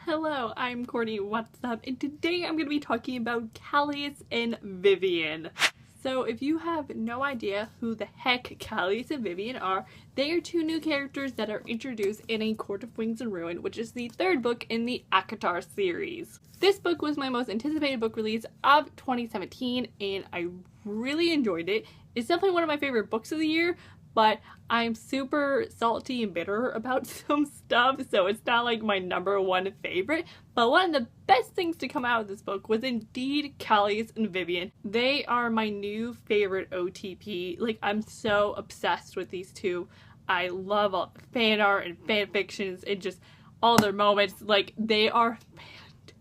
Hello, I'm Courtney, what's up? And today I'm going to be talking about Kallias and Viviane. So if you have no idea who the heck Kallias and Viviane are, they are two new characters that are introduced in A Court of Wings and Ruin, which is the third book in the ACOTAR series. This book was my most anticipated book release of 2017 and I really enjoyed it. It's definitely one of my favorite books of the year, but I'm super salty and bitter about some stuff, so it's not like my #1 favorite. But one of the best things to come out of this book was indeed Kallias and Viviane. They are my new favorite OTP. Like, I'm so obsessed with these two. I love all the fan art and fan fictions and just all their moments. Like, they are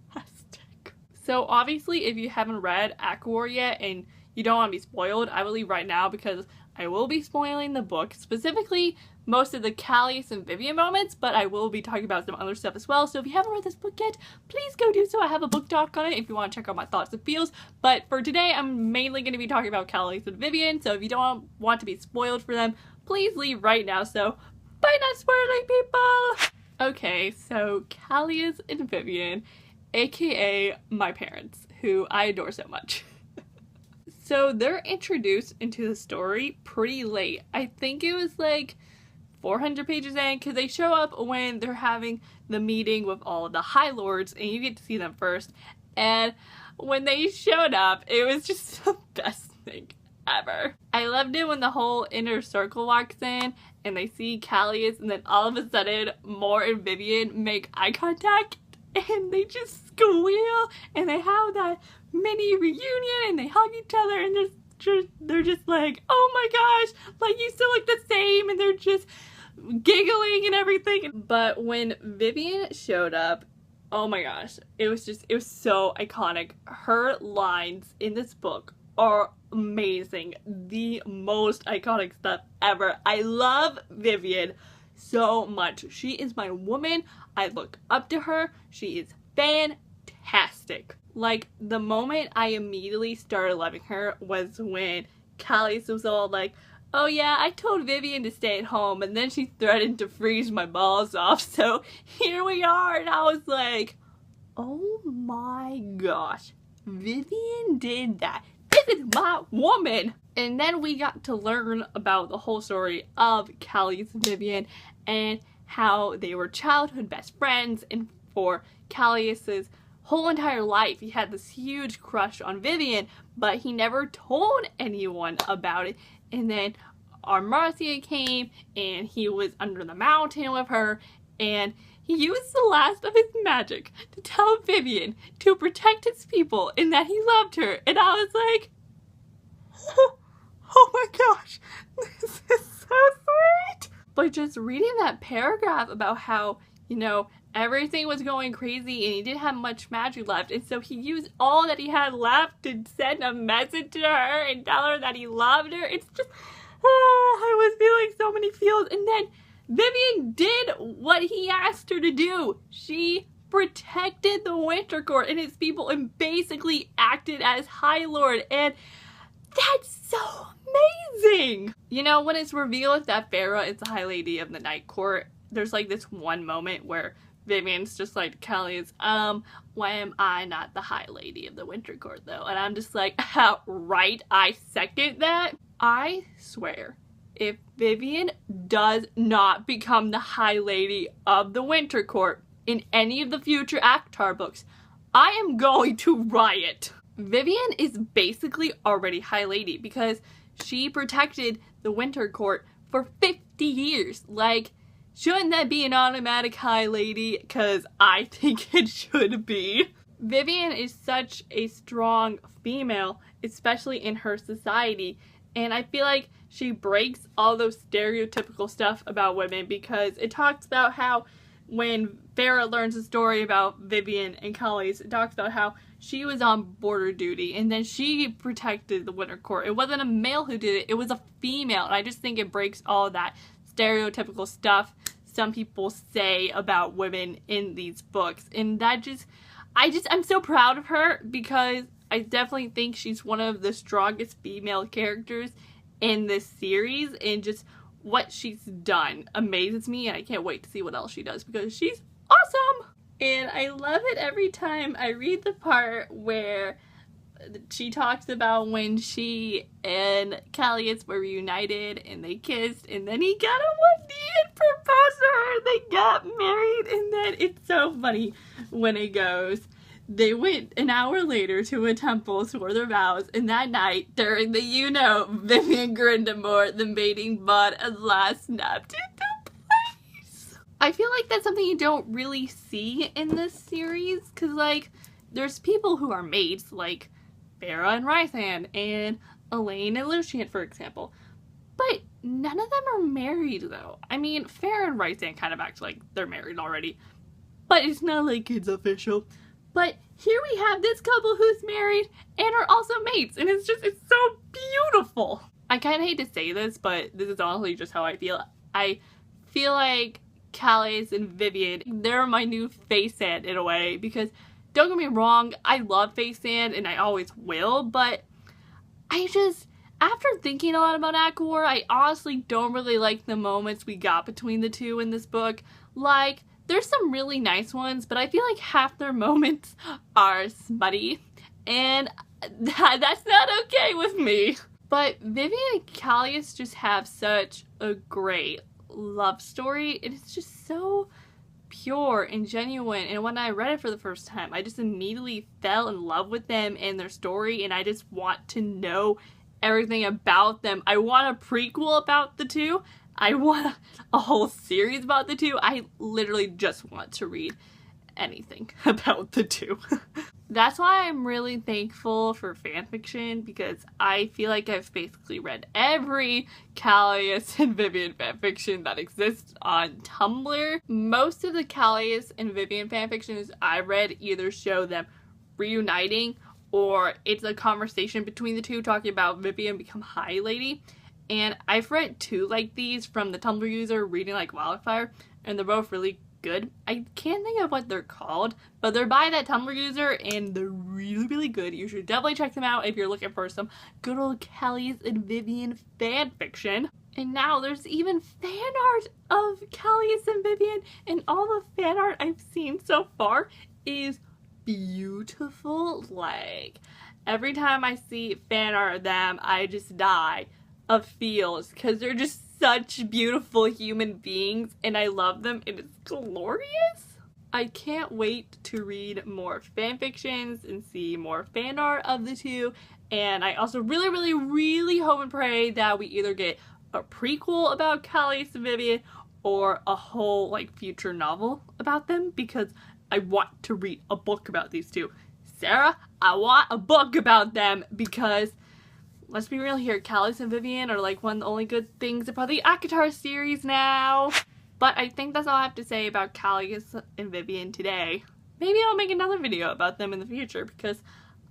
fantastic. So obviously, if you haven't read ACOTAR yet and you don't want to be spoiled, I will leave right now because I will be spoiling the book, specifically most of the Kallias and Viviane moments, but I will be talking about some other stuff as well. So if you haven't read this book yet, please go do so. I have a book talk on it if you want to check out my thoughts and feels. But for today, I'm mainly going to be talking about Kallias and Viviane. So if you don't want to be spoiled for them, please leave right now. So bye, not spoiling people! Okay, so Kallias and Viviane, aka my parents, who I adore so much. So they're introduced into the story pretty late. I think it was like 400 pages in, because they show up when they're having the meeting with all of the High Lords and you get to see them first. And when they showed up, it was just the best thing ever. I loved it when the whole inner circle walks in and they see Kallias and then all of a sudden Mor and Viviane make eye contact and they just squeal and they have that mini reunion and they hug each other and they're just like, oh my gosh, like you still look the same, and they're just giggling and everything. But when Viviane showed up, oh my gosh, it was so iconic. Her lines in this book are amazing. The most iconic stuff ever. I love Viviane so much. She is my woman. I look up to her. She is fantastic. Like, the moment I immediately started loving her was when Kallias was all like, oh yeah, I told Viviane to stay at home and then she threatened to freeze my balls off, so here we are. And I was like, oh my gosh, Viviane did that. This is my woman. And then we got to learn about the whole story of Kallias and Viviane and how they were childhood best friends, and for Kallias's whole entire life he had this huge crush on Viviane, but he never told anyone about it. And then Marcia came and he was under the mountain with her and he used the last of his magic to tell Viviane to protect his people and that he loved her. And I was like, oh my gosh, this is so sweet. But just reading that paragraph about how, you know, everything was going crazy and he didn't have much magic left, and so he used all that he had left to send a message to her and tell her that he loved her. It's just, I was feeling so many feels. And then Viviane did what he asked her to do. She protected the Winter Court and its people and basically acted as High Lord, and that's so amazing. You know, when it's revealed that Farah is the High Lady of the Night Court, there's like this one moment where Viviane's just like, Kallias, why am I not the High Lady of the Winter Court though? And I'm just like, right, I second that. I swear, if Viviane does not become the High Lady of the Winter Court in any of the future ACOTAR books, I am going to riot. Viviane is basically already High Lady because she protected the Winter Court for 50 years. Like, shouldn't that be an automatic High Lady? Because I think it should be. Viviane is such a strong female, especially in her society, and I feel like she breaks all those stereotypical stuff about women, because it talks about how when Farah learns a story about Viviane and Kallias, it talks about how she was on border duty and then she protected the Winter Court. It wasn't a male who did it, it was a female, and I just think it breaks all that stereotypical stuff some people say about women in these books. And that I'm so proud of her, because I definitely think she's one of the strongest female characters in this series, and just what she's done amazes me, and I can't wait to see what else she does because she's awesome! And I love it every time I read the part where she talks about when she and Kallias were reunited and they kissed, and then he got on one knee and proposed to her and they got married. And then it's so funny when it goes, they went an hour later to a temple, swore their vows, and that night during the Viviane grinned more than mating bud and last snapped into place. I feel like that's something you don't really see in this series, because like there's people who are mates like Farrah and Rysand and Elaine and Lucien, for example. But none of them are married though. I mean, Farrah and Rysand kind of act like they're married already, but it's not like it's official. But here we have this couple who's married and are also mates, and it's so beautiful. I kind of hate to say this, but this is honestly just how I feel. I feel like Kallias and Viviane, they're my new Faysand in a way, because don't get me wrong, I love Faysand and I always will, but after thinking a lot about Akor, I honestly don't really like the moments we got between the two in this book. Like, there's some really nice ones, but I feel like half their moments are smutty, and that's not okay with me. But Viviane and Kallias just have such a great love story, and it's just so pure and genuine. And when I read it for the first time, I just immediately fell in love with them and their story, and I just want to know everything about them. I want a prequel about the two. I want a whole series about the two. I literally just want to read anything about the two. That's why I'm really thankful for fanfiction, because I feel like I've basically read every Kallias and Viviane fanfiction that exists on Tumblr. Most of the Kallias and Viviane fanfictions I read either show them reuniting, or it's a conversation between the two talking about Viviane become High Lady. And I've read two like these from the Tumblr user Reading Like Wildfire, and they're both really good. I can't think of what they're called, but they're by that Tumblr user and they're really, really good. You should definitely check them out if you're looking for some good old Kallias and Viviane fanfiction. And now there's even fan art of Kallias and Viviane, and all the fan art I've seen so far is beautiful. Like, every time I see fan art of them, I just die of feels, because they're just such beautiful human beings and I love them and it's glorious. I can't wait to read more fanfictions and see more fan art of the two, and I also really, really, really hope and pray that we either get a prequel about Kallias and Viviane or a whole like future novel about them, because I want to read a book about these two. Sarah, I want a book about them, because let's be real here, Kallias and Viviane are like one of the only good things about the ACOTAR series now. But I think that's all I have to say about Kallias and Viviane today. Maybe I'll make another video about them in the future, because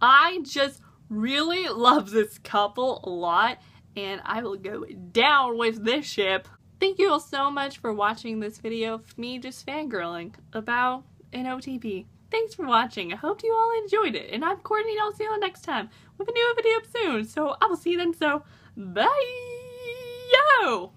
I just really love this couple a lot, and I will go down with this ship. Thank you all so much for watching this video of me just fangirling about an OTP. Thanks for watching. I hope you all enjoyed it. And I'm Courtney, and I'll see you all next time with a new video soon. So I will see you then. So bye! Yo!